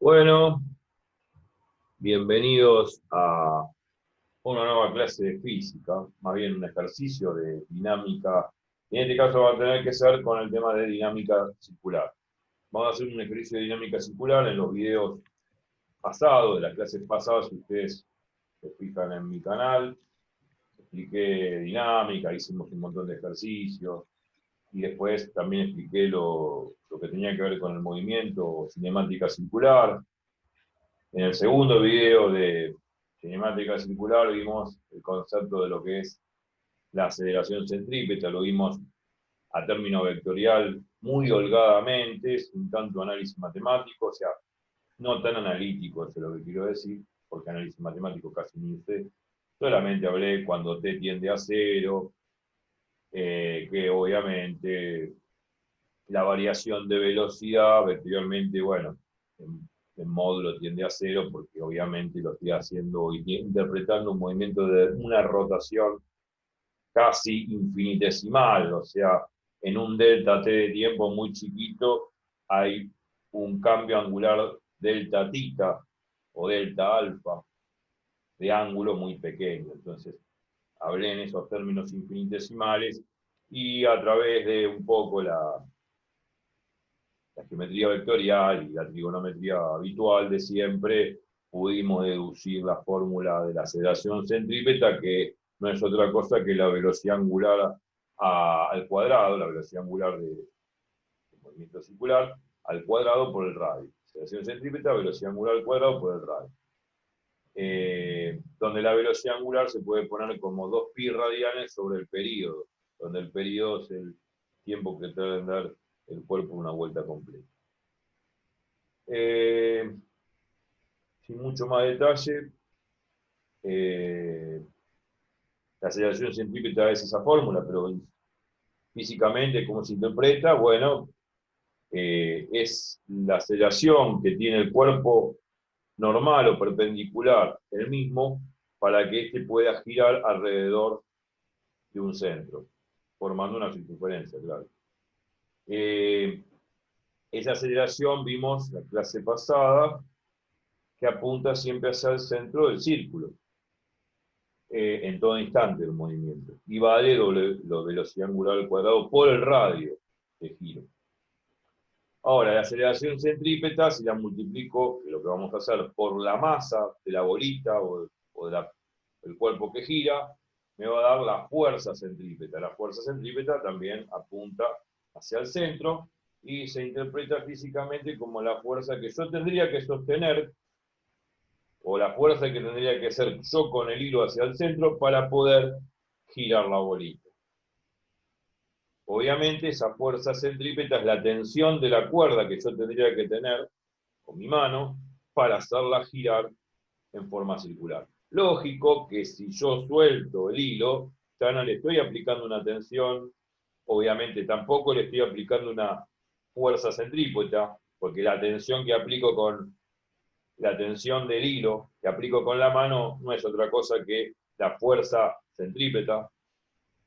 Bueno, bienvenidos a una nueva clase de física, más bien un ejercicio de dinámica. En este caso va a tener que ser con el tema de dinámica circular. Vamos a hacer un ejercicio de dinámica circular en los videos pasados, de las clases pasadas, si ustedes se fijan en mi canal. Expliqué dinámica, hicimos un montón de ejercicios, y después también expliqué lo que tenía que ver con el movimiento cinemática circular. En el segundo video de cinemática circular vimos el concepto de lo que es la aceleración centrípeta, lo vimos a término vectorial muy holgadamente, sin tanto análisis matemático, o sea, no tan analítico, eso es lo que quiero decir, porque análisis matemático casi ni usted, solamente hablé cuando t tiende a cero, que obviamente la variación de velocidad vectorialmente, bueno, en módulo tiende a cero porque obviamente lo estoy haciendo y interpretando un movimiento de una rotación casi infinitesimal, o sea, en un delta t de tiempo muy chiquito hay un cambio angular delta tita o delta alfa de ángulo muy pequeño. Entonces, hablé en esos términos infinitesimales y a través de un poco la geometría vectorial y la trigonometría habitual de siempre, pudimos deducir la fórmula de la aceleración centrípeta, que no es otra cosa que la velocidad angular al cuadrado, la velocidad angular de movimiento circular, al cuadrado por el radio. Aceleración centrípeta, velocidad angular al cuadrado por el radio. Donde la velocidad angular se puede poner como 2π radianes sobre el período, donde el período es el tiempo que tarda en dar el cuerpo una vuelta completa. Sin mucho más detalle, la aceleración centrípeta es esa fórmula, pero físicamente, ¿cómo se interpreta? Bueno, es la aceleración que tiene el cuerpo normal o perpendicular, el mismo, para que éste pueda girar alrededor de un centro, formando una circunferencia, claro. Esa aceleración vimos en la clase pasada, que apunta siempre hacia el centro del círculo, en todo instante del movimiento. Y vale la velocidad angular al cuadrado por el radio de giro. Ahora, la aceleración centrípeta, si la multiplico, que es lo que vamos a hacer, por la masa de la bolita o del cuerpo que gira, me va a dar la fuerza centrípeta. La fuerza centrípeta también apunta hacia el centro y se interpreta físicamente como la fuerza que yo tendría que sostener, o la fuerza que tendría que hacer yo con el hilo hacia el centro para poder girar la bolita. Obviamente esa fuerza centrípeta es la tensión de la cuerda que yo tendría que tener con mi mano para hacerla girar en forma circular. Lógico que si yo suelto el hilo, ya no le estoy aplicando una tensión, obviamente tampoco le estoy aplicando una fuerza centrípeta, porque la tensión que aplico con la tensión del hilo que aplico con la mano no es otra cosa que la fuerza centrípeta.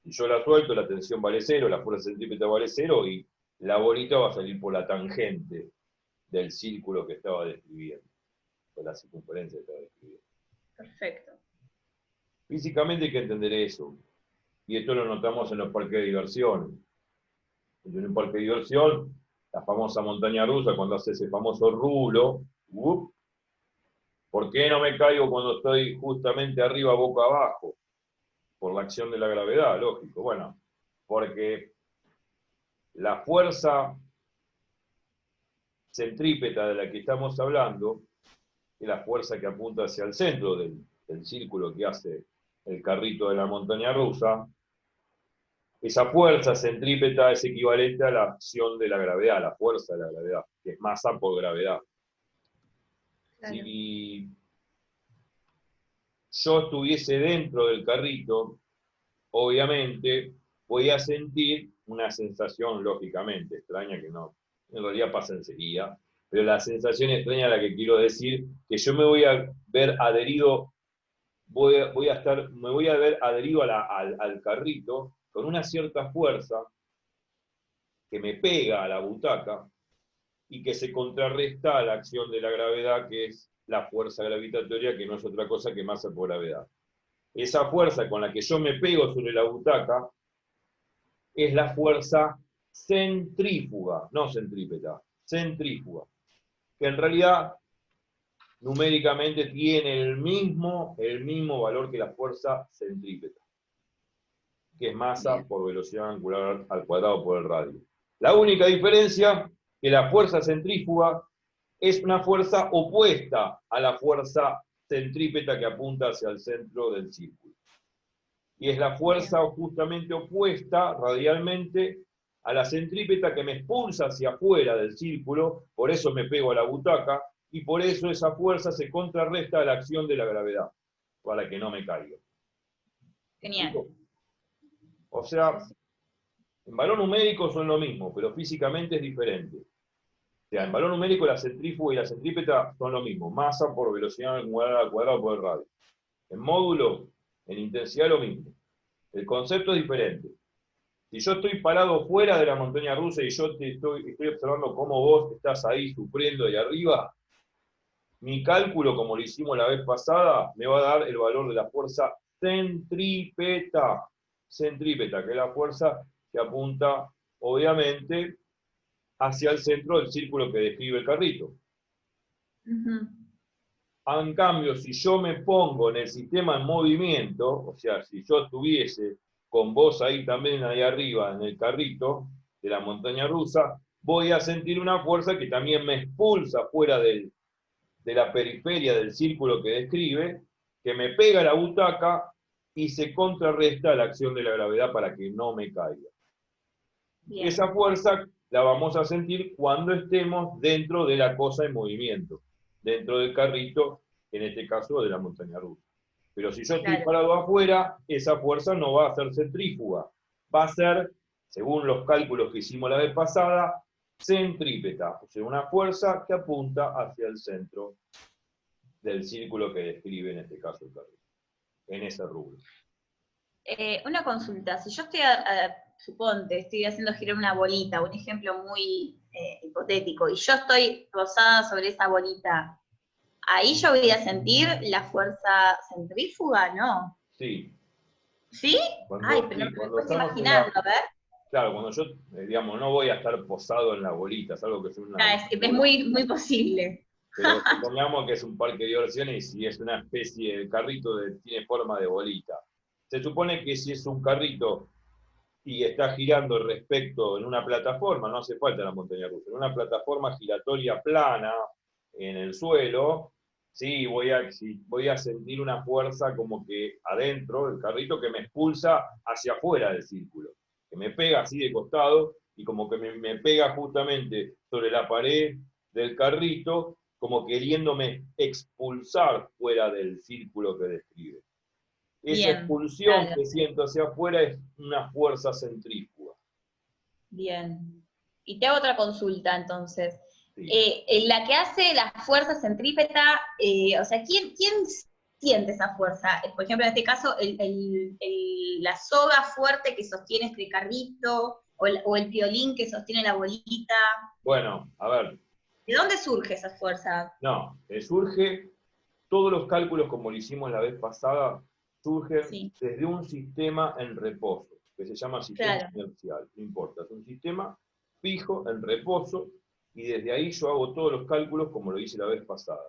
Si yo la suelto, la tensión vale cero, la fuerza centrípeta vale cero y la bolita va a salir por la tangente del círculo que estaba describiendo, de la circunferencia que estaba describiendo. Perfecto. Físicamente hay que entender eso. Y esto lo notamos en los parques de diversión. En un parque de diversión, la famosa montaña rusa, cuando hace ese famoso rulo, ¿por qué no me caigo cuando estoy justamente arriba, boca abajo? Por la acción de la gravedad, lógico. Bueno, porque la fuerza centrípeta de la que estamos hablando es la fuerza que apunta hacia el centro del círculo que hace el carrito de la montaña rusa. Esa fuerza centrípeta es equivalente a la acción de la gravedad, la fuerza de la gravedad, que es masa por gravedad. Claro. Si yo estuviese dentro del carrito, obviamente voy a sentir una sensación, lógicamente, extraña, que no, en realidad pasa enseguida, pero la sensación extraña a la que quiero decir, que yo me voy a ver adherido, me voy a ver adherido al carrito con una cierta fuerza que me pega a la butaca, y que se contrarresta a la acción de la gravedad, que es la fuerza gravitatoria, que no es otra cosa que masa por gravedad. Esa fuerza con la que yo me pego sobre la butaca es la fuerza centrífuga, no centrípeta, centrífuga, que en realidad numéricamente tiene el mismo valor que la fuerza centrípeta, que es masa por velocidad angular al cuadrado por el radio. La única diferencia es que la fuerza centrífuga es una fuerza opuesta a la fuerza centrípeta que apunta hacia el centro del círculo. Y es la fuerza justamente opuesta radialmente a la centrípeta que me expulsa hacia afuera del círculo, por eso me pego a la butaca, y por eso esa fuerza se contrarresta a la acción de la gravedad, para que no me caiga. Genial. O sea, en valor numérico son lo mismo, pero físicamente es diferente. O sea, en valor numérico la centrífuga y la centrípeta son lo mismo, masa por velocidad al cuadrado por el radio. En módulo, en intensidad lo mismo. El concepto es diferente. Si yo estoy parado fuera de la montaña rusa y yo estoy observando cómo vos estás ahí sufriendo ahí arriba, mi cálculo, como lo hicimos la vez pasada, me va a dar el valor de la fuerza centrípeta. Centrípeta, que es la fuerza que apunta, obviamente, hacia el centro del círculo que describe el carrito. En cambio, si yo me pongo en el sistema en movimiento, o sea, si yo estuviese con vos ahí también, ahí arriba, en el carrito de la montaña rusa, voy a sentir una fuerza que también me expulsa fuera de la periferia del círculo que describe, que me pega a la butaca y se contrarresta la acción de la gravedad para que no me caiga. Bien. Esa fuerza la vamos a sentir cuando estemos dentro de la cosa en movimiento, dentro del carrito, en este caso de la montaña rusa. Pero si yo estoy parado afuera, esa fuerza no va a ser centrífuga, va a ser, según los cálculos que hicimos la vez pasada, centrípeta, o sea, una fuerza que apunta hacia el centro del círculo que describe en este caso el carrito, en ese rubro. Una consulta, si yo estoy, suponte, estoy haciendo girar una bolita, un ejemplo muy hipotético, y yo estoy posada sobre esa bolita, ¿ahí yo voy a sentir la fuerza centrífuga, no? Sí. ¿Sí? Ay, pero no me cuesta imaginarlo, a ver. Claro, cuando yo, digamos, no voy a estar posado en la bolita, es algo que es una... es muy, muy posible. Pero supongamos que es un parque de diversiones y es una especie de carrito que tiene forma de bolita. Se supone que si es un carrito y está girando respecto en una plataforma, no hace falta la montaña rusa, en una plataforma giratoria plana en el suelo, sí, voy a sentir una fuerza como que adentro del carrito que me expulsa hacia afuera del círculo, que me pega así de costado y como que me pega justamente sobre la pared del carrito, como queriéndome expulsar fuera del círculo que describe. Esa expulsión que siento hacia afuera es una fuerza centrífuga. Bien. Y te hago otra consulta entonces. Sí. La que hace la fuerza centrípeta, o sea, ¿quién siente esa fuerza? Por ejemplo, en este caso, la soga fuerte que sostiene este carrito, o el violín que sostiene la bolita. Bueno, a ver. ¿De dónde surge esa fuerza? No, surge, todos los cálculos como lo hicimos la vez pasada, surgen desde un sistema en reposo, que se llama sistema inercial, no importa, es un sistema fijo en reposo, y desde ahí yo hago todos los cálculos como lo hice la vez pasada,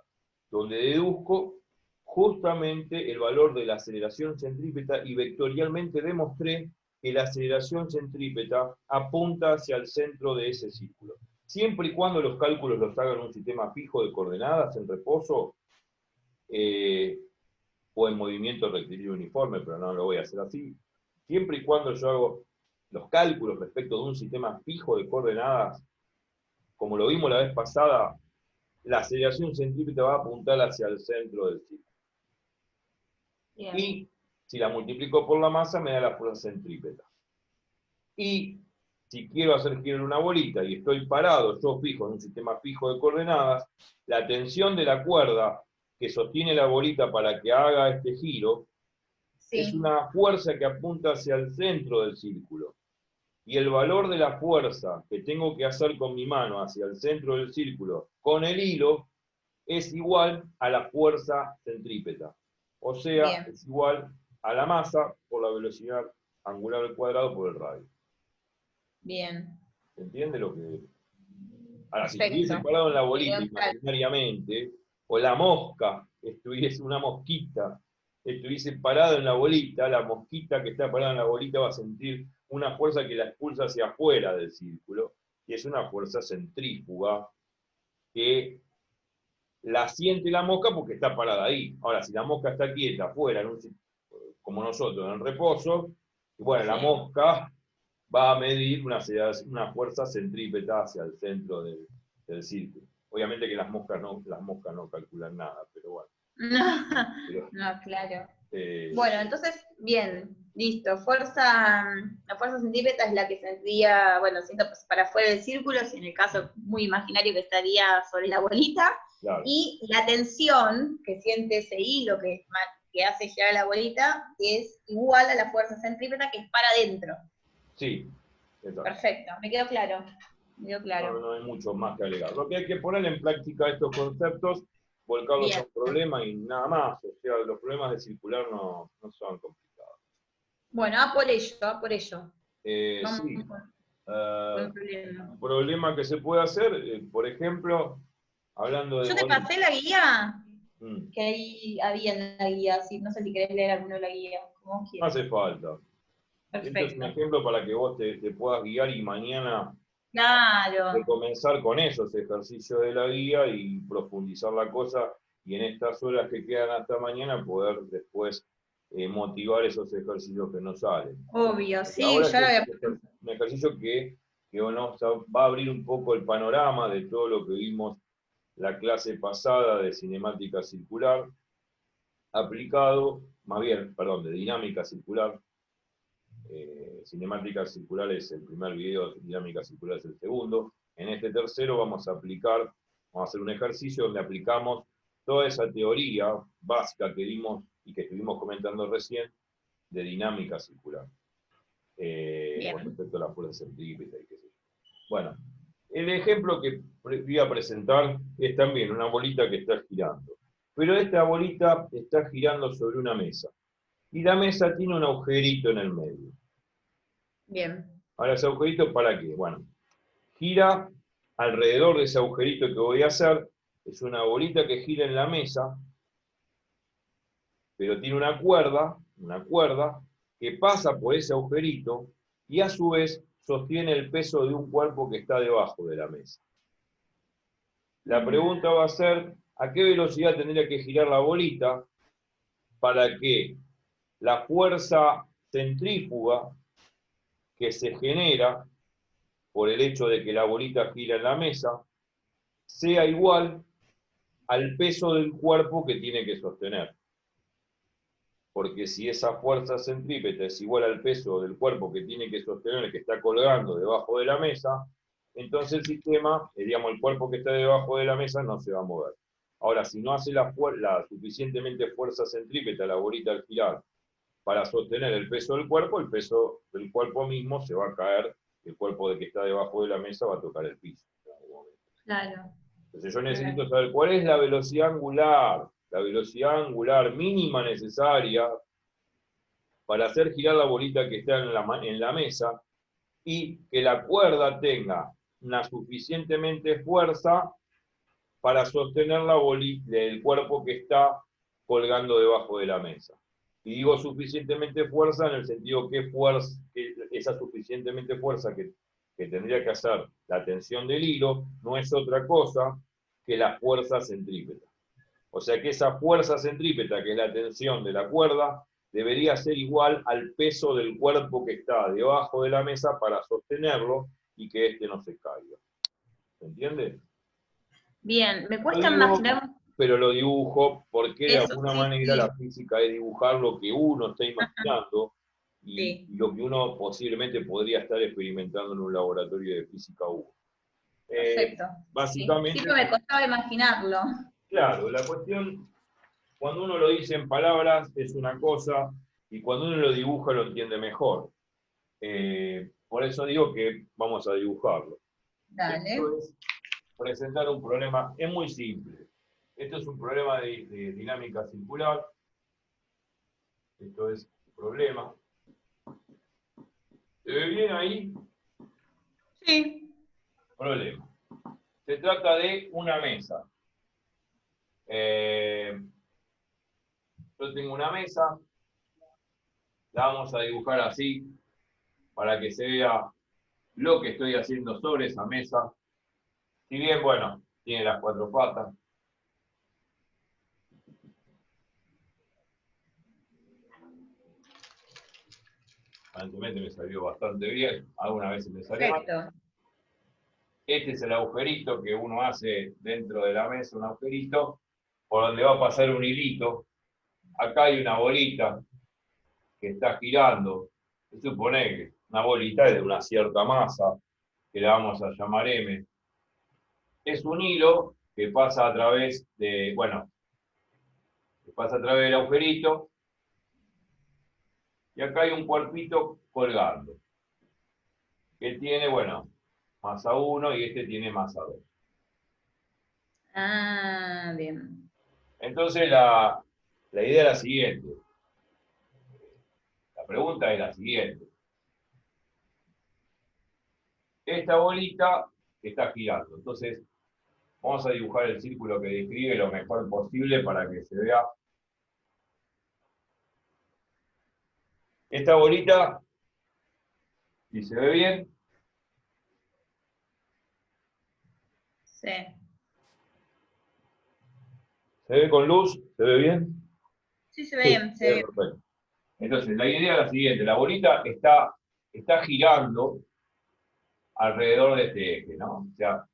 donde deduzco justamente el valor de la aceleración centrípeta y vectorialmente demostré que la aceleración centrípeta apunta hacia el centro de ese círculo. Siempre y cuando los cálculos los hagan en un sistema fijo de coordenadas en reposo, o en movimiento rectilíneo uniforme, pero no lo voy a hacer así, siempre y cuando yo hago los cálculos respecto de un sistema fijo de coordenadas, como lo vimos la vez pasada, la aceleración centrípeta va a apuntar hacia el centro del círculo. Bien. Y si la multiplico por la masa, me da la fuerza centrípeta. Y si quiero hacer girar una bolita y estoy parado, yo fijo en un sistema fijo de coordenadas, la tensión de la cuerda que sostiene la bolita para que haga este giro, es una fuerza que apunta hacia el centro del círculo. y el valor de la fuerza que tengo que hacer con mi mano hacia el centro del círculo con el hilo es igual a la fuerza centrípeta. O sea, Bien, es igual a la masa por la velocidad angular al cuadrado por el radio. bien, ¿Se entiende lo que...? Ahora, si estuviese perfecto. parado en la Me bolita quedó claro. imaginariamente, o la mosca, estuviese una mosquita, estuviese parada en la mosquita que está parada en la bolita va a sentir una fuerza que la expulsa hacia afuera del círculo, y es una fuerza centrífuga que la siente la mosca porque está parada ahí. Ahora, si la mosca está quieta afuera, como nosotros, en reposo, bueno, la Sí. mosca va a medir una fuerza centrípeta hacia el centro del círculo. Obviamente que las moscas no calculan nada, pero bueno. No, Pero, no, claro. eh, Bueno, entonces, bien, listo. La fuerza centrípeta es la que sentiría, bueno, siento pues, para afuera del círculo, si en el caso muy imaginario que estaría sobre la bolita, claro, y la tensión que siente ese hilo que hace girar la bolita es igual a la fuerza centrípeta que es para adentro. sí, exacto. Perfecto, me quedó claro. Me quedó No, claro. no hay mucho más que agregar. Lo que hay que poner en práctica estos conceptos, volcarlos a Bien. un problema y nada más. O sea, los problemas de circular no son complicados. Bueno, a por ello, a por ello. Vamos Sí, con eh, el problema. un problema que se puede hacer, por ejemplo, hablando de Yo te bolitas. pasé la guía Mm, que ahí había en la guía, sí, no sé si querés leer alguno de la guía, como vos no quieras. hace falta. Esto es un Perfecto. ejemplo para que vos te puedas guiar y mañana Claro, comenzar con esos ejercicios de la guía y profundizar la cosa y en estas horas que quedan hasta mañana poder después motivar esos ejercicios que no salen. obvio, Porque sí, ahora ya este lo es había. un ejercicio que bueno, va a abrir un poco el panorama de todo lo que vimos la clase pasada de cinemática circular, aplicado, más bien, perdón, de dinámica circular. Cinemática circular es el primer video, dinámica circular es el segundo. En este tercero vamos a hacer un ejercicio donde aplicamos toda esa teoría básica que vimos y que estuvimos comentando recién de dinámica circular, con Bien, respecto a la fuerza centrípeta y qué sé yo. Bueno, el ejemplo que voy a presentar es también una bolita que está girando, pero esta bolita está girando sobre una mesa y la mesa tiene un agujerito en el medio. bien. Ahora, ¿ese agujerito para qué? Bueno, gira alrededor de ese agujerito que voy a hacer. Es una bolita que gira en la mesa, pero tiene una cuerda que pasa por ese agujerito y a su vez sostiene el peso de un cuerpo que está debajo de la mesa. La pregunta va a ser, ¿a qué velocidad tendría que girar la bolita para que la fuerza centrífuga que se genera por el hecho de que la bolita gira en la mesa sea igual al peso del cuerpo que tiene que sostener? Porque si esa fuerza centrípeta es igual al peso del cuerpo que tiene que sostener, que está colgando debajo de la mesa, entonces el sistema, digamos, el cuerpo que está debajo de la mesa no se va a mover. Ahora, si no hace la suficientemente fuerza centrípeta la bolita al girar para sostener el peso del cuerpo mismo se va a caer, el cuerpo de que está debajo de la mesa va a tocar el piso en algún momento. Claro, Entonces yo necesito claro. saber cuál es la velocidad angular mínima necesaria para hacer girar la bolita que está en la mesa y que la cuerda tenga una suficientemente fuerza para sostener la bolita, el cuerpo que está colgando debajo de la mesa. Y digo suficientemente fuerza en el sentido que esa suficientemente fuerza que tendría que hacer la tensión del hilo no es otra cosa que la fuerza centrípeta. O sea que esa fuerza centrípeta, que es la tensión de la cuerda, debería ser igual al peso del cuerpo que está debajo de la mesa para sostenerlo y que éste no se caiga. ¿Se entiende? Bien, me Lo cuesta digo, imaginar pero lo dibujo porque de eso, alguna sí, manera la sí, física es dibujar lo que uno está imaginando sí, y lo que uno posiblemente podría estar experimentando en un laboratorio de física 1. perfecto. Sí, sí, Básicamente, pero me costaba imaginarlo. claro, la cuestión, cuando uno lo dice en palabras es una cosa y cuando uno lo dibuja lo entiende mejor. por eso digo que vamos a dibujarlo. Dale. Esto es presentar un problema, es muy simple. Esto es un problema de dinámica circular. Esto es un problema. ¿Se ve bien ahí? Sí. Problema. Se trata de una mesa. Yo tengo una mesa, la vamos a dibujar así, para que se vea lo que estoy haciendo sobre esa mesa. Si bien, bueno, tiene las 4 patas. Aparentemente me salió bastante bien, algunas veces me sale mal. Perfecto. Este es el agujerito que uno hace dentro de la mesa, un agujerito, por donde va a pasar un hilito. Acá hay una bolita que está girando. Se supone que una bolita es de una cierta masa, que la vamos a llamar M. Es un hilo que pasa a través de, bueno, que pasa a través del agujerito, y acá hay un cuerpito colgando, que tiene, bueno, masa 1 y este tiene masa 2. Ah, bien. Entonces la idea es la siguiente. La pregunta es la siguiente. Esta bolita está girando, entonces vamos a dibujar el círculo que describe lo mejor posible para que se vea. Esta bolita, si se ve bien, Sí. ¿se ve con luz? ¿Se ve bien? Sí, se ve Sí, bien, se ve bien. perfecto. Entonces, la idea es la siguiente, la bolita está girando alrededor de este eje, ¿no? O sea,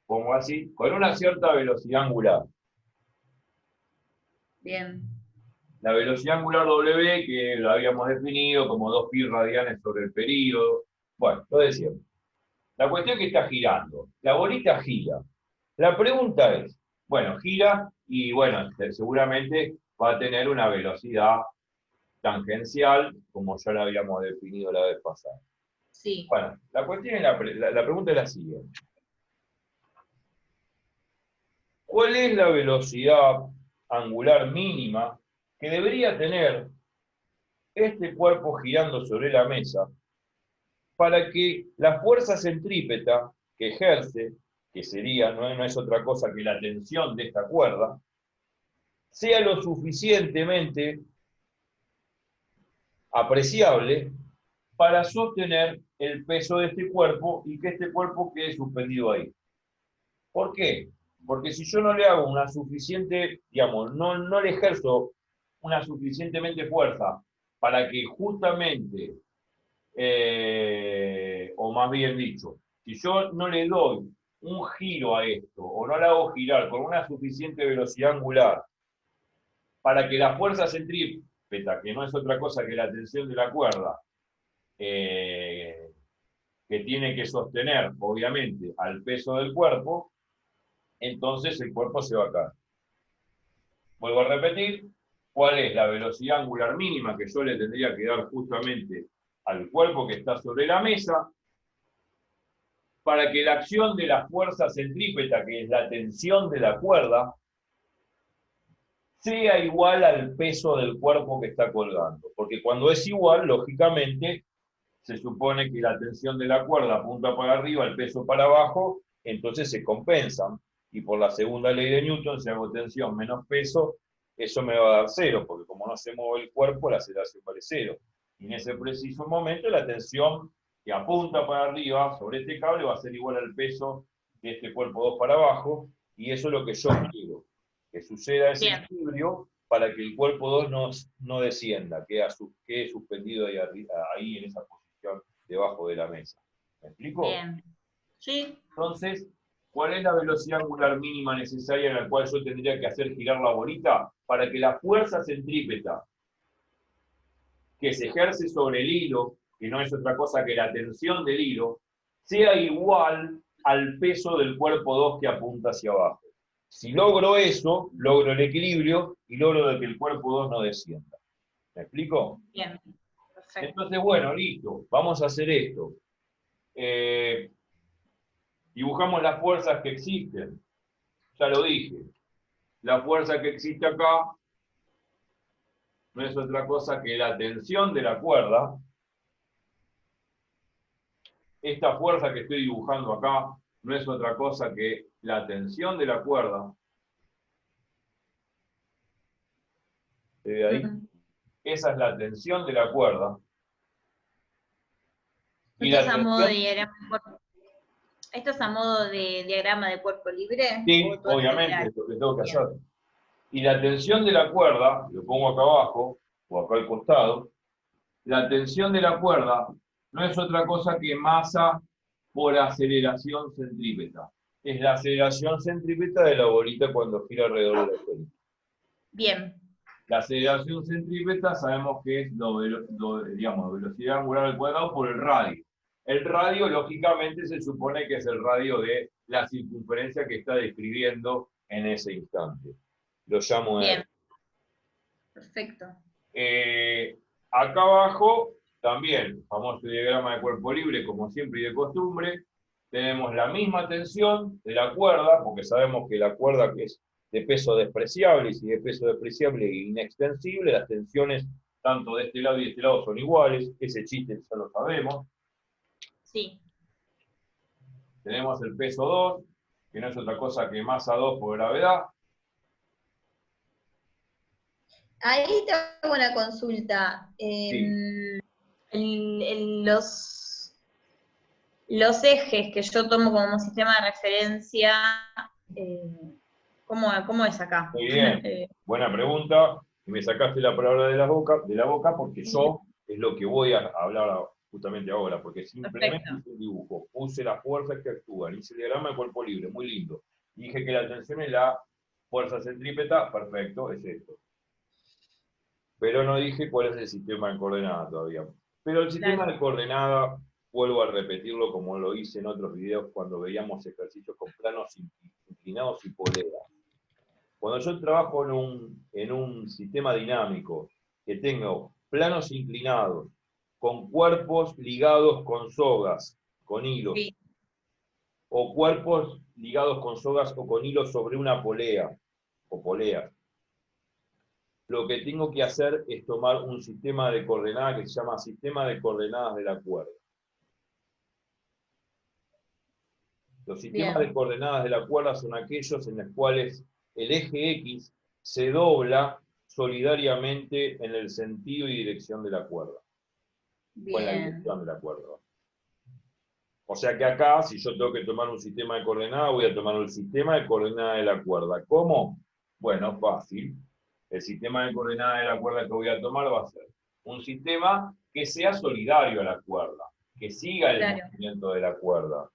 pongo así, con una cierta velocidad angular. Bien. La velocidad angular W, que lo habíamos definido como 2π radianes sobre el período. Bueno, lo decíamos. La cuestión es que está girando. La bolita gira. La pregunta es, bueno, gira y bueno, seguramente va a tener una velocidad tangencial, como ya la habíamos definido la vez pasada. Sí. Bueno, la cuestión es la pregunta es la siguiente. ¿Cuál es la velocidad angular mínima que debería tener este cuerpo girando sobre la mesa para que la fuerza centrípeta que ejerce, que sería, no es otra cosa que la tensión de esta cuerda, sea lo suficientemente apreciable para sostener el peso de este cuerpo y que este cuerpo quede suspendido ahí? ¿Por qué? Porque si yo no le hago una suficiente, digamos, no le ejerzo una suficientemente fuerza para que justamente, o más bien dicho, si yo no le doy un giro a esto, o no la hago girar con una suficiente velocidad angular, para que la fuerza centrípeta, que no es otra cosa que la tensión de la cuerda, que tiene que sostener, obviamente, al peso del cuerpo, entonces el cuerpo se va a caer. Vuelvo a repetir, ¿cuál es la velocidad angular mínima que yo le tendría que dar justamente al cuerpo que está sobre la mesa para que la acción de la fuerza centrípeta, que es la tensión de la cuerda, sea igual al peso del cuerpo que está colgando? Porque cuando es igual, lógicamente, se supone que la tensión de la cuerda apunta para arriba, el peso para abajo, entonces se compensan. Y por la segunda ley de Newton, si hago tensión menos peso, eso me va a dar cero, porque como no se mueve el cuerpo, la aceleración vale cero. Y en ese preciso momento, la tensión que apunta para arriba sobre este cable va a ser igual al peso de este cuerpo 2 para abajo, y eso es lo que yo quiero, que suceda ese Bien. equilibrio para que el cuerpo 2 no descienda, quede suspendido ahí en esa posición debajo de la mesa. ¿Me explico? Bien. Sí. Entonces, ¿cuál es la velocidad angular mínima necesaria en la cual yo tendría que hacer girar la bolita para que la fuerza centrípeta que se ejerce sobre el hilo, que no es otra cosa que la tensión del hilo, sea igual al peso del cuerpo 2 que apunta hacia abajo? Si logro eso, logro el equilibrio y logro de que el cuerpo 2 no descienda. ¿Me explico? Bien. perfecto. Entonces, bueno, listo, vamos a hacer esto. Dibujamos las fuerzas que existen. Ya lo dije. La fuerza que existe acá no es otra cosa que la tensión de la cuerda. Esta fuerza que estoy dibujando acá no es otra cosa que la tensión de la cuerda. ¿Se ve ahí? Esa es la tensión de la cuerda. Y ¿Esto es la a modo de tensión, diagrama de cuerpo? ¿Esto es a modo de diagrama de cuerpo libre? sí, ¿O todo en obviamente, general? es lo que tengo que Bien. hacer. Y la tensión de la cuerda, lo pongo acá abajo, o acá al costado, la tensión de la cuerda no es otra cosa que masa por aceleración centrípeta. Es la aceleración centrípeta de la bolita cuando gira alrededor de la esfera. Bien. La aceleración centrípeta sabemos que es digamos, velocidad angular al cuadrado por el radio. El radio, lógicamente, se supone que es el radio de la circunferencia que está describiendo en ese instante. Lo llamo R. Bien. Perfecto. Acá abajo, también, famoso diagrama de cuerpo libre, como siempre y de costumbre, tenemos la misma tensión de la cuerda, porque sabemos que la cuerda que es de peso despreciable, y si de peso despreciable e inextensible, las tensiones tanto de este lado y de este lado son iguales, ese chiste ya lo sabemos. Sí. Tenemos el peso 2, que no es otra cosa que masa 2 por gravedad. Ahí tengo una consulta. Sí. Los ejes que yo tomo como sistema de referencia, eh, ¿cómo es acá? Muy bien, buena pregunta. Y me sacaste la palabra de la boca porque yo es lo que voy a hablar justamente ahora, porque simplemente Perfecto. hice un dibujo, puse las fuerzas que actúan, hice el diagrama de cuerpo libre, muy lindo. Dije que la tensión es la fuerza centrípeta, perfecto, es esto. Pero no dije cuál es el sistema de coordenadas todavía. Pero el sistema Claro. de coordenadas, vuelvo a repetirlo como lo hice en otros videos cuando veíamos ejercicios con planos inclinados y poleas. Cuando yo trabajo en un sistema dinámico que tengo planos inclinados, con cuerpos ligados con sogas, con hilos, Sí. o cuerpos ligados con sogas o con hilos sobre una polea, o polea, lo que tengo que hacer es tomar un sistema de coordenadas que se llama sistema de coordenadas de la cuerda. Los sistemas de Bien. coordenadas de la cuerda son aquellos en los cuales el eje X se dobla solidariamente en el sentido y dirección de la cuerda, o en la Bien. dirección de la cuerda. O sea que acá, si yo tengo que tomar un sistema de coordenadas, voy a tomar el sistema de coordenadas de la cuerda. ¿Cómo? Bueno, fácil. El sistema de coordenadas de la cuerda que voy a tomar va a ser un sistema que sea solidario a la cuerda, que siga el Claro. movimiento de la cuerda.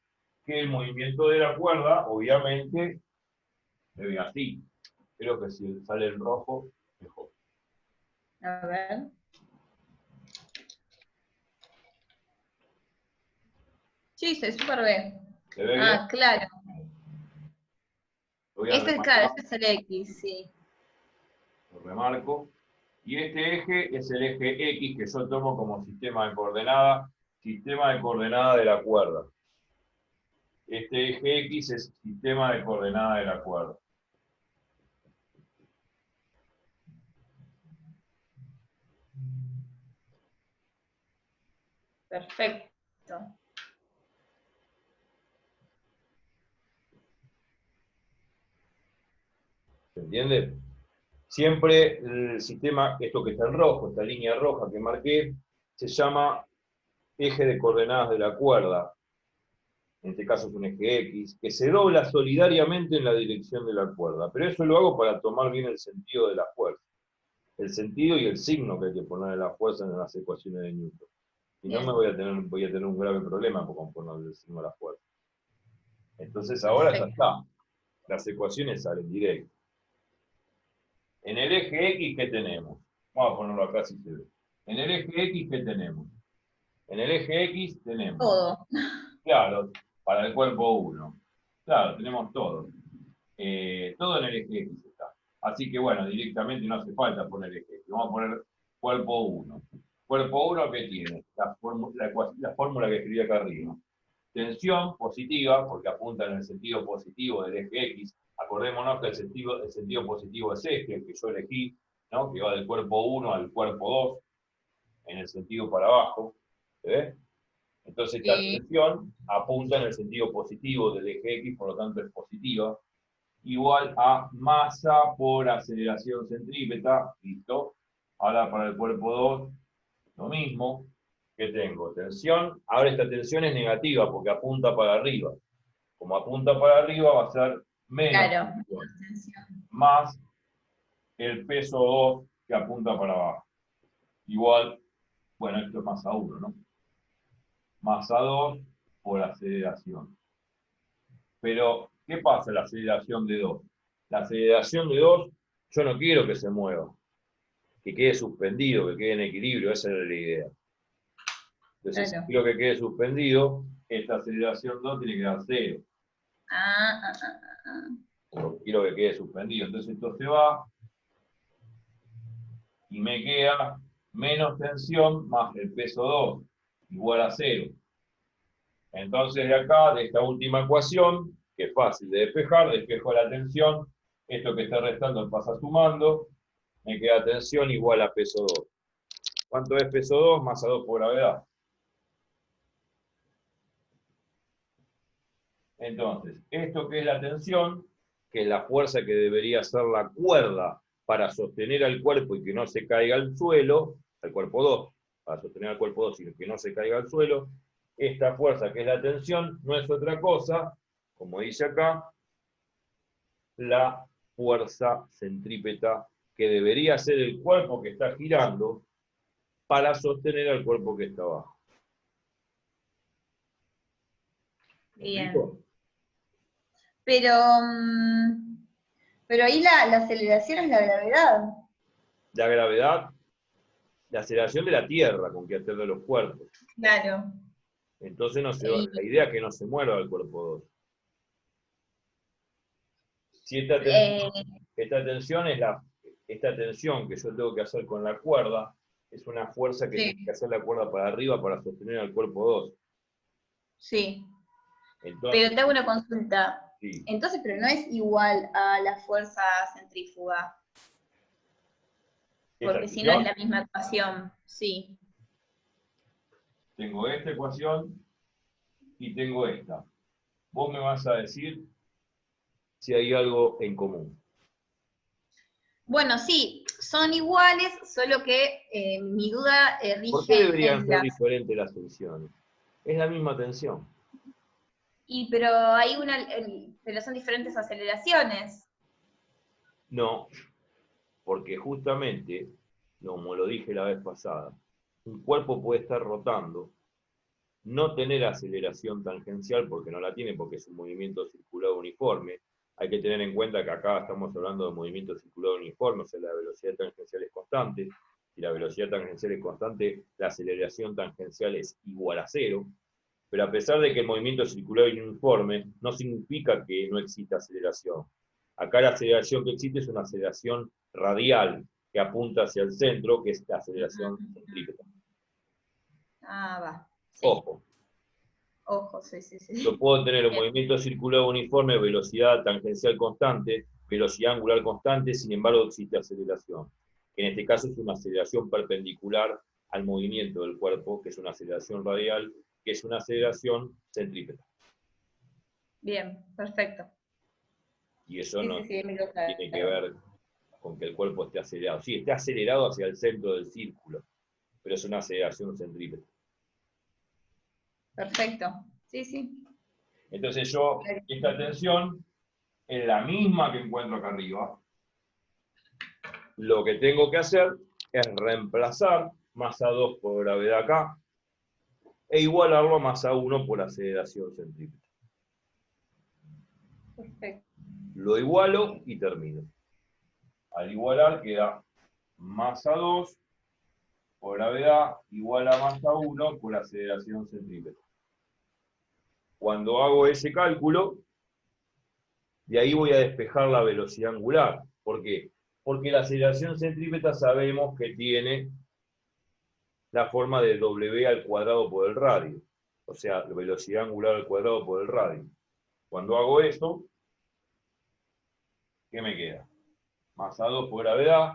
Que el movimiento de la cuerda, obviamente, se ve así. Creo que si sale en rojo, mejor. A ver. Sí, se súper ve. ¿Se ve bien? Ah, claro. Lo voy a Ese es claro, remarcar, ese es el X, sí. lo remarco. Y este eje es el eje X que yo tomo como sistema de coordenadas de la cuerda. Este eje X es sistema de coordenadas de la cuerda. Perfecto. ¿Se entiende? Siempre el sistema, esto que está en rojo, esta línea roja que marqué, se llama eje de coordenadas de la cuerda. En este caso es un eje X, que se dobla solidariamente en la dirección de la cuerda. Pero eso lo hago para tomar bien el sentido de la fuerza. El sentido y el signo que hay que poner a la fuerza en las ecuaciones de Newton. Si no, Bien. voy a tener un grave problema con ponerle el signo a la fuerza. Entonces ahora ya Perfecto. está. Las ecuaciones salen directas. En el eje X, ¿qué tenemos? Vamos a ponerlo acá si se ve. En el eje X, ¿qué tenemos? En el eje X tenemos, Todo. claro, para el cuerpo 1. Claro, tenemos todo. Todo en el eje X está. Así que bueno, directamente no hace falta poner eje X. Vamos a poner cuerpo 1. Cuerpo 1, ¿qué tiene? La fórmula que escribí acá arriba. Tensión positiva, porque apunta en el sentido positivo del eje X. Acordémonos que el sentido positivo es este, el que yo elegí, ¿no? Que va del cuerpo 1 al cuerpo 2, en el sentido para abajo. ¿Se ve? Entonces esta Sí. tensión apunta en el sentido positivo del eje X, por lo tanto es positiva, igual a masa por aceleración centrípeta, listo. Ahora para el cuerpo 2, lo mismo, que tengo tensión, ahora esta tensión es negativa porque apunta para arriba. Como apunta para arriba va a ser menos Claro. tensión, más el peso 2 que apunta para abajo. Igual, bueno, esto es masa 1, ¿no? Masa 2 por aceleración. Pero, ¿qué pasa en la aceleración de 2? La aceleración de 2, yo no quiero que se mueva, que quede suspendido, que quede en equilibrio, esa era la idea. Entonces, si Claro. quiero que quede suspendido, esta aceleración 2 tiene que dar 0. Ah, ah, ah, ah. Yo quiero que quede suspendido. Entonces esto se va y me queda menos tensión más el peso 2, igual a 0. Entonces de acá, de esta última ecuación, que es fácil de despejar, despejo la tensión, esto que está restando pasa sumando, me queda tensión igual a peso 2. ¿Cuánto es peso 2? Masa 2 por gravedad. Entonces, esto que es la tensión, que es la fuerza que debería ser la cuerda para sostener al cuerpo y que no se caiga al suelo, al cuerpo 2, para sostener al cuerpo 2 y que no se caiga al suelo, esta fuerza que es la tensión no es otra cosa, como dice acá, la fuerza centrípeta que debería ser el cuerpo que está girando para sostener al cuerpo que está abajo. ¿Me Bien. explico? Pero, pero ahí la aceleración es la gravedad. La gravedad, la aceleración de la Tierra con que atrae los cuerpos. Claro. Entonces no se va, Y, la idea es que no se mueva el cuerpo 2. Si eh, esta tensión es esta tensión que yo tengo que hacer con la cuerda, es una fuerza que tiene que sí, hacer la cuerda para arriba para sostener al cuerpo 2. sí. Pero Entonces, te hago una consulta. sí, Entonces, pero no es igual a la fuerza centrífuga, esta porque si no es tensión, la misma ecuación. Sí. tengo esta ecuación y tengo esta. Vos me vas a decir si hay algo en común. Bueno, sí, son iguales, solo que mi duda ¿Por qué rige deberían en ser las... diferentes las tensiones? Es la misma tensión. pero hay una, pero son diferentes aceleraciones. No, porque justamente, como lo dije la vez pasada, un cuerpo puede estar rotando, no tener aceleración tangencial porque no la tiene, porque es un movimiento circular uniforme. Hay que tener en cuenta que acá estamos hablando de movimiento circular uniforme, o sea, la velocidad tangencial es constante. Si la velocidad tangencial es constante, la aceleración tangencial es igual a 0. Pero a pesar de que el movimiento circular es uniforme, no significa que no exista aceleración. Acá la aceleración que existe es una aceleración radial, que apunta hacia el centro, que es la aceleración centrípeta. Ah, va. Sí. Ojo, Ojo, sí, sí, yo sí. puedo tener un Bien, movimiento circular uniforme, velocidad tangencial constante, velocidad angular constante, sin embargo existe aceleración, que en este caso es una aceleración perpendicular al movimiento del cuerpo, que es una aceleración radial, que es una aceleración centrípeta. bien, perfecto. Y eso Sí, no sí, sí, me quedó tiene que claro. ver con que el cuerpo esté acelerado. Sí, está acelerado hacia el centro del círculo, pero es una aceleración centrípeta. Perfecto. Sí, sí. Entonces yo, esta tensión es la misma que encuentro acá arriba. Lo que tengo que hacer es reemplazar masa 2 por gravedad acá e igualarlo a masa 1 por aceleración centrípeta. Perfecto. Lo igualo y termino. Al igualar queda masa 2 por gravedad igual a masa 1 por aceleración centrípeta. Cuando hago ese cálculo, de ahí voy a despejar la velocidad angular. ¿Por qué? Porque la aceleración centrípeta sabemos que tiene la forma de W al cuadrado por el radio. O sea, velocidad angular al cuadrado por el radio. Cuando hago eso, ¿qué me queda? Masa 2 por gravedad.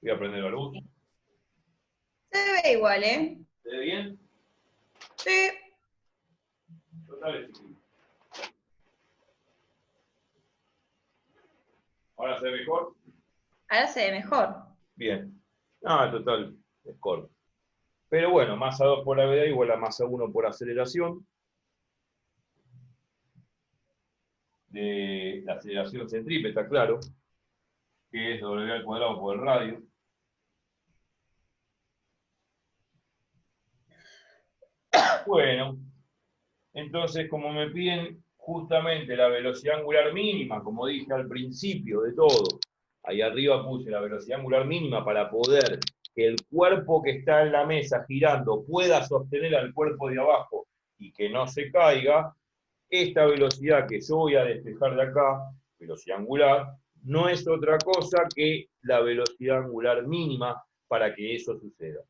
Voy a prender la luz. Se ve igual, ¿eh? ¿Se ve bien? Sí. Total, es chiquito. ¿Ahora se ve mejor? Ahora se ve mejor. Bien. Ah, total, es corto. Pero bueno, masa 2 por gravedad igual a masa 1 por aceleración. De la aceleración centrípeta, claro, que es W al cuadrado por el radio. Bueno, entonces como me piden justamente la velocidad angular mínima, como dije al principio de todo, ahí arriba puse la velocidad angular mínima para poder que el cuerpo que está en la mesa girando pueda sostener al cuerpo de abajo y que no se caiga. Esta velocidad que yo voy a despejar de acá, velocidad angular, no es otra cosa que la velocidad angular mínima para que eso suceda.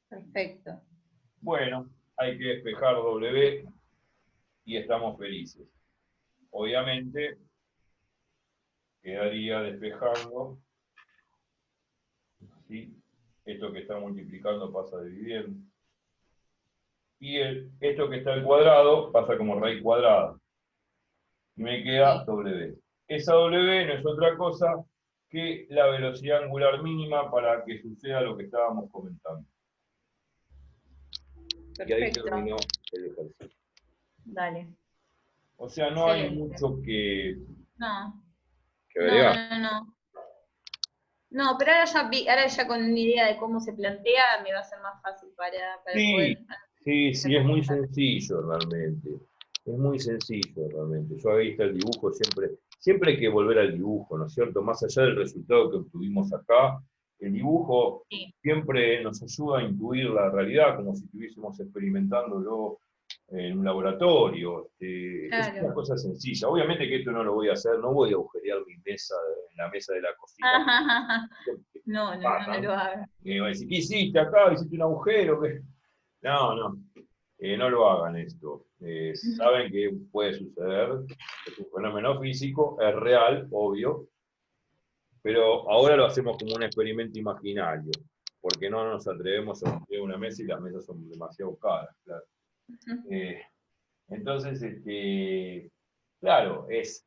Perfecto. Bueno, hay que despejar W y estamos felices. Obviamente, quedaría despejando, ¿sí? Esto que está multiplicando pasa dividiendo. Y esto que está al cuadrado pasa como raíz cuadrada. Y me queda Sí. W. Esa W no es otra cosa que la velocidad angular mínima para que suceda lo que estábamos comentando. Y ahí Perfecto. terminó el ejercicio. Dale. O sea, no hay Excelente. mucho que No, no, agregar. no, no. No, pero ahora ya con una idea de cómo se plantea, me va a ser más fácil para Sí, poder sí, es muy argumentar. sencillo realmente. Es muy sencillo realmente. Yo ahí está el dibujo, siempre hay que volver al dibujo, ¿no es cierto? Más allá del resultado que obtuvimos acá, el dibujo Sí, siempre nos ayuda a intuir la realidad, como si estuviésemos experimentándolo en un laboratorio. Es una claro. cosa sencilla. Obviamente que esto no lo voy a hacer, no voy a agujerear mi mesa en la mesa de la cocina. No, no, no, no Matan. lo haga. Y va a decir, ¿qué hiciste acá? ¿Hiciste un agujero? ¿Qué? No, no. No lo hagan esto. Saben que puede suceder, es un fenómeno físico, es real, obvio, pero ahora lo hacemos como un experimento imaginario, porque no nos atrevemos a construir una mesa y las mesas son demasiado caras, claro. Entonces, claro, es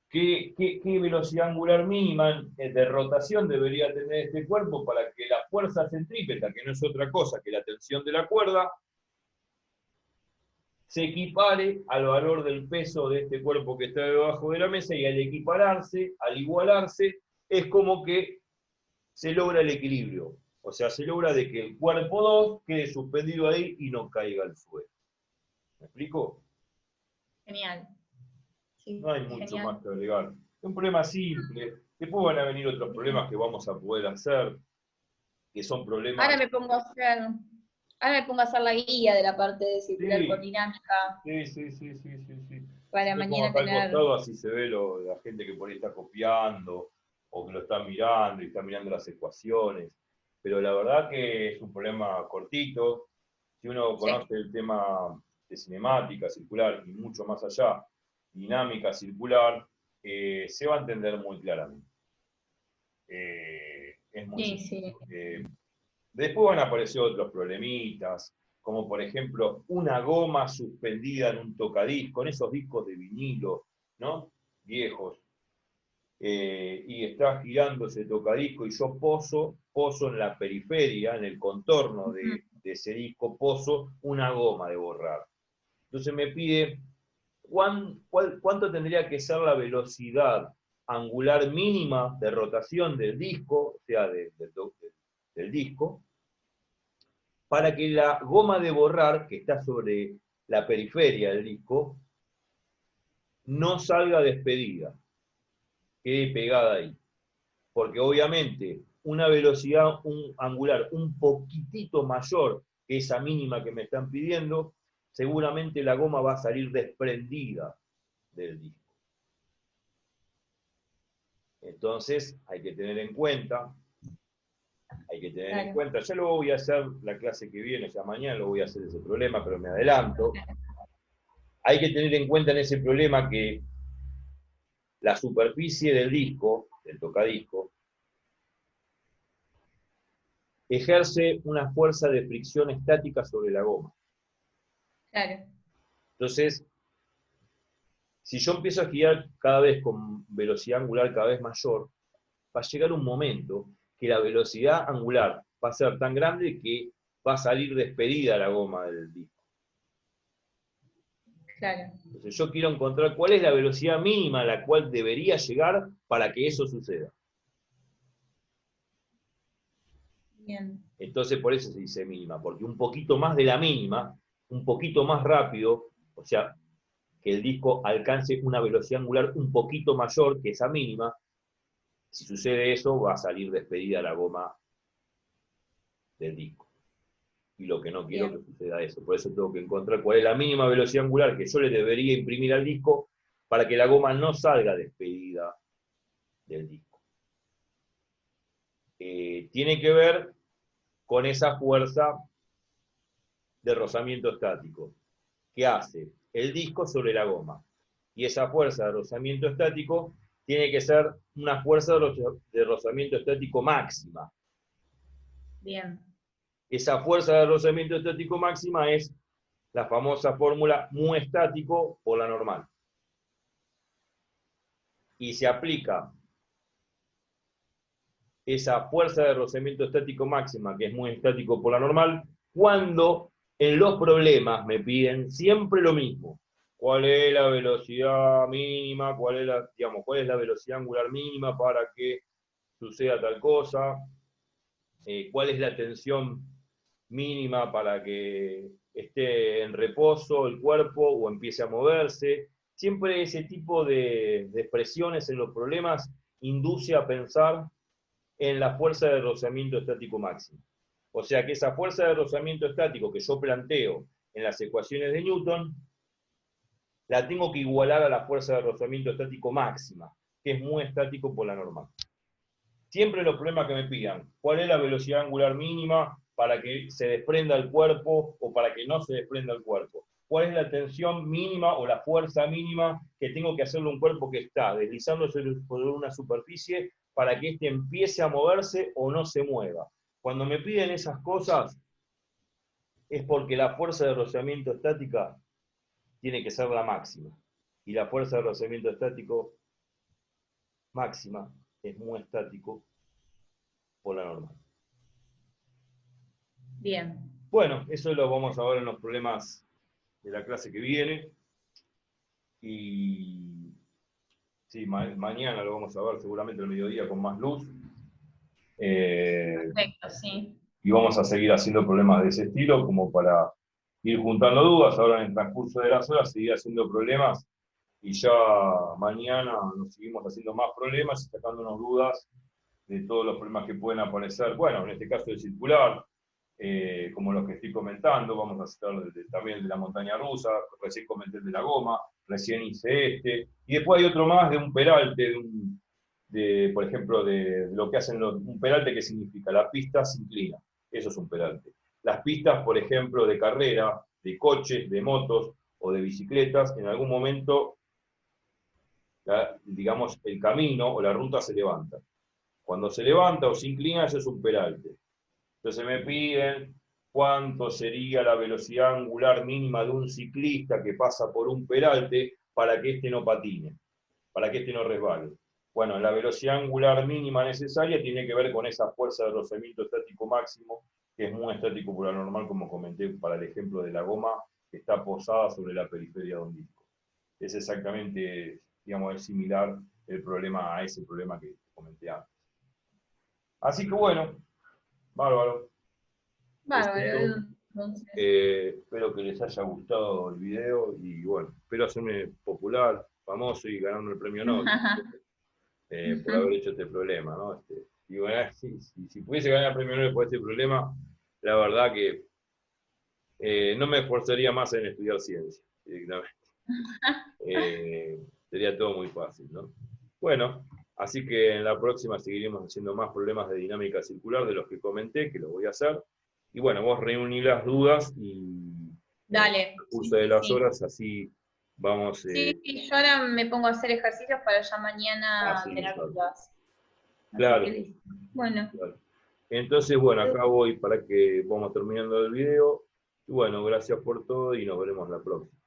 ¿qué velocidad angular mínima de rotación debería tener este cuerpo para que la fuerza centrípeta, que no es otra cosa que la tensión de la cuerda, se equipare al valor del peso de este cuerpo que está debajo de la mesa? Y al equipararse, al igualarse, es como que se logra el equilibrio. O sea, se logra de que el cuerpo 2 quede suspendido ahí y no caiga al suelo. ¿Me explico? Genial. Sí, No hay mucho genial. más que agregar. Es un problema simple. Después van a venir otros problemas que vamos a poder hacer, que son problemas. Ahora me pongo a hacer, ahora me pongo a hacer la guía de la parte de circular con Sí, dinámica sí. para Yo me pongo mañana acá al tener. costado, así se ve la gente que por ahí está copiando, o que lo está mirando y está mirando las ecuaciones. Pero la verdad que es un problema cortito. Si uno Sí, conoce el tema de cinemática circular y mucho más allá, dinámica circular, se va a entender muy claramente. Es muy sí, sencillo. sí. Después van a aparecer otros problemitas, como por ejemplo una goma suspendida en un tocadisco, en esos discos de vinilo, ¿no? Viejos. Y está girando ese tocadisco y yo poso en la periferia, en el contorno Ujú. de ese disco, poso una goma de borrar. Entonces me pide cuánto tendría que ser la velocidad angular mínima de rotación del disco, o sea, del disco, para que la goma de borrar, que está sobre la periferia del disco, no salga despedida, quede pegada ahí. Porque obviamente una velocidad angular un poquitito mayor que esa mínima que me están pidiendo, seguramente la goma va a salir desprendida del disco. Entonces hay que tener en cuenta Hay que tener en Claro. cuenta, ya lo voy a hacer la clase que viene, o sea, mañana lo voy a hacer ese problema, pero me adelanto. Hay que tener en cuenta en ese problema que la superficie del disco, del tocadisco, ejerce una fuerza de fricción estática sobre la goma. Claro. Entonces, si yo empiezo a girar cada vez con velocidad angular cada vez mayor, va a llegar un momento que la velocidad angular va a ser tan grande que va a salir despedida la goma del disco. Claro. Entonces yo quiero encontrar cuál es la velocidad mínima a la cual debería llegar para que eso suceda. Bien. Entonces por eso se dice mínima, porque un poquito más de la mínima, un poquito más rápido, o sea, que el disco alcance una velocidad angular un poquito mayor que esa mínima, si sucede eso va a salir despedida la goma del disco. Y lo que no quiero Bien. que suceda eso. Por eso tengo que encontrar cuál es la mínima velocidad angular que yo le debería imprimir al disco para que la goma no salga despedida del disco. Tiene que ver con esa fuerza de rozamiento estático que hace el disco sobre la goma. Y esa fuerza de rozamiento estático tiene que ser una fuerza de rozamiento estático máxima. Bien. Esa fuerza de rozamiento estático máxima es la famosa fórmula mu estático por la normal. Y se aplica esa fuerza de rozamiento estático máxima, que es muy estático por la normal, cuando en los problemas me piden siempre lo mismo. ¿Cuál es la velocidad mínima? ¿Cuál es la velocidad angular mínima para que suceda tal cosa? ¿Cuál es la tensión mínima para que esté en reposo el cuerpo o empiece a moverse? Siempre ese tipo de expresiones en los problemas induce a pensar en la fuerza de rozamiento estático máximo. O sea que esa fuerza de rozamiento estático que yo planteo en las ecuaciones de Newton, la tengo que igualar a la fuerza de rozamiento estático máxima, que es muy estático por la normal. Siempre los problemas que me pidan, ¿cuál es la velocidad angular mínima para que se desprenda el cuerpo o para que no se desprenda el cuerpo? ¿Cuál es la tensión mínima o la fuerza mínima que tengo que hacerle a un cuerpo que está deslizándose por una superficie para que éste empiece a moverse o no se mueva? Cuando me piden esas cosas, es porque la fuerza de rozamiento estática tiene que ser la máxima. Y la fuerza de rozamiento estático máxima es muy estático por la normal. Bien. Bueno, eso lo vamos a ver en los problemas de la clase que viene. Y sí, mañana lo vamos a ver seguramente al mediodía con más luz. Perfecto, sí. Y vamos a seguir haciendo problemas de ese estilo como para ir juntando dudas. Ahora en el transcurso de las horas seguir haciendo problemas y ya mañana nos seguimos haciendo más problemas y sacándonos dudas de todos los problemas que pueden aparecer. Bueno, en este caso de circular, como los que estoy comentando, vamos a hacer también de la montaña rusa, recién comenté el de la goma, recién hice este, y después hay otro más de un peralte, por ejemplo, de lo que hacen un peralte que significa la pista se inclina, eso es un peralte. Las pistas, por ejemplo, de carrera, de coches, de motos o de bicicletas, en algún momento, digamos, el camino o la ruta se levanta. Cuando se levanta o se inclina, eso es un peralte. Entonces me piden cuánto sería la velocidad angular mínima de un ciclista que pasa por un peralte para que éste no patine, para que éste no resbale. Bueno, la velocidad angular mínima necesaria tiene que ver con esa fuerza de rozamiento estático máximo, que es muy estático por la normal, como comenté para el ejemplo de la goma, que está posada sobre la periferia de un disco. Es exactamente, digamos, es similar el problema a ese problema que comenté antes. Así que bueno, bárbaro. Es Bárbaro, eso. entonces. Espero que les haya gustado el video y bueno, espero hacerme popular, famoso y ganarme el premio Nobel por haber hecho este problema, ¿no? Y bueno, si pudiese ganar el premio Nobel por este problema, la verdad que no me esforzaría más en estudiar ciencia, directamente. Sería todo muy fácil, ¿no? Bueno, Así que en la próxima seguiremos haciendo más problemas de dinámica circular de los que comenté, que los voy a hacer. Y bueno, vos reuní las dudas y Dale. el curso Sí, de sí, las sí. horas, así vamos. Sí, sí, yo ahora me pongo a hacer ejercicios para ya mañana Sí, tener claro. dudas. Así que Claro, listo. Bueno, claro. Entonces, bueno, acá voy para que vamos terminando el video. Y bueno, gracias por todo y nos veremos la próxima.